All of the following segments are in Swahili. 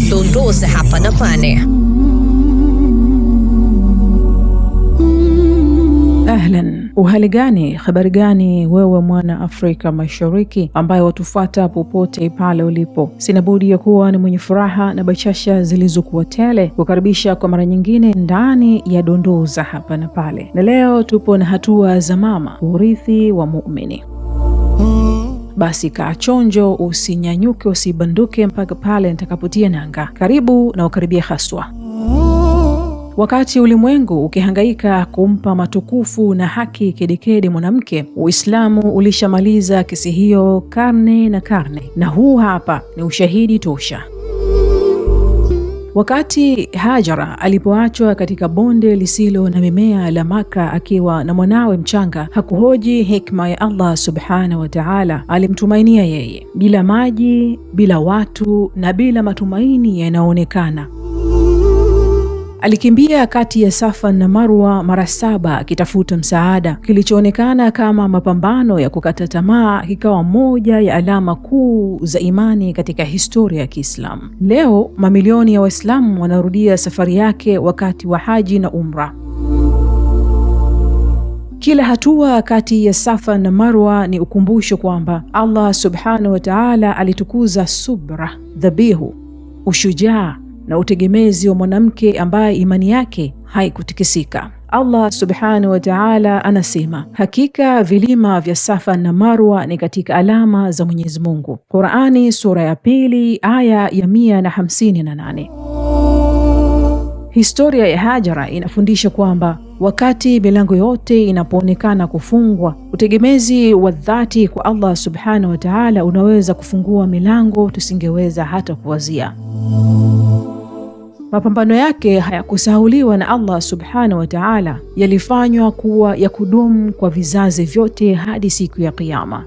Dondoo za hapa na pale. Ahlan, uhali gani? Habari gani wewe mwana Afrika Mashariki ambaye watufuata popote pale ulipo? Sina budi ya kuwa ni mwenye furaha na bashasha zilizokuwa tele kukaribisha kwa mara nyingine ndani ya dondoo za hapa na pale. Na leo tupo na hatua za mama, urithi wa muumini. Basi kaa chonjo, usinyanyuke, usibanduke mpaka pale nitakapotia nanga. Karibu na ukaribia haswa. Wakati ulimwengu ukihangaika kumpa matukufu na haki kedekede mwanamke, Uislamu ulishamaliza kesi hiyo karne na karne, na huu hapa ni ushahidi tosha. Wakati Hajara alipoachwa katika bonde lisilo na mimea la Maka akiwa na mwanawe mchanga, hakuhoji hikma ya Allah subhanahu wa ta'ala. Alimtumainia yeye, bila maji, bila watu na bila matumaini yanaonekana. Alikimbia kati ya Safa na Marwa mara 7 akitafuta msaada. Kilichoonekana kama mapambano ya kukata tamaa kikawa moja ya alama kuu za imani katika historia ya Kiislamu. Leo mamilioni ya Waislamu wanarudia safari yake wakati wa haji na umra. Kila hatua kati ya Safa na Marwa ni ukumbusho kwamba Allah subhanahu wa ta'ala alitukuza subra, dhabihu, ushujaa na utegemezi wa mwanamke ambaye imani yake haikutikisika. Allah subhanahu wa ta'ala anasema, hakika vilima vya Safa na Marwa ni katika alama za Mwenyezi Mungu. Qur'ani sura ya 2 aya ya 158. Historia ya Hajara inafundisha kwamba wakati milango yote inapoonekana kufungwa, utegemezi wa dhati kwa Allah subhanahu wa ta'ala unaweza kufungua milango tusingeweza hata kuwazia. Mapambano yake hayakusahauliwa na Allah subhanahu wa ta'ala, yalifanywa kuwa ya kudumu kwa vizazi vyote hadi siku ya Kiyama.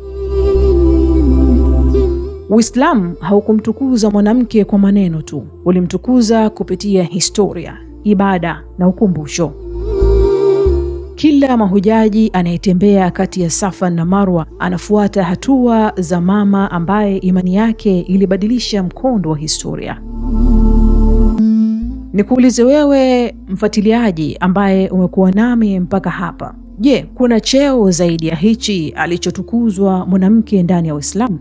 Uislamu haukumtukuza mwanamke kwa maneno tu, ulimtukuza kupitia historia, ibada na ukumbusho. Kila mahujaji anayetembea kati ya Safa na Marwa anafuata hatua za mama ambaye imani yake ilibadilisha mkondo wa historia. Nikuulize wewe mfuatiliaji ambaye umekuwa nami mpaka hapa. Je, kuna cheo zaidi ya hichi alichotukuzwa mwanamke ndani ya Uislamu?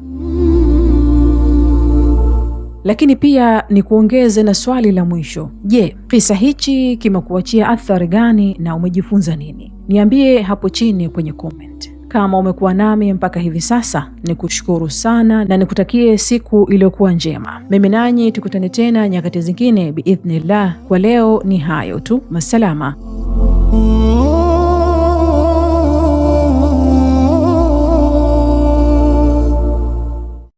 Lakini pia ni kuongeze na swali la mwisho. Je, kisa hichi kimekuachia athari gani na umejifunza nini? Niambie hapo chini kwenye comment. Kama umekuwa nami mpaka hivi sasa, nikushukuru sana na nikutakie siku iliyokuwa njema. Mimi nanyi tukutane tena nyakati zingine biidhnillah. Kwa leo ni hayo tu. Masalama.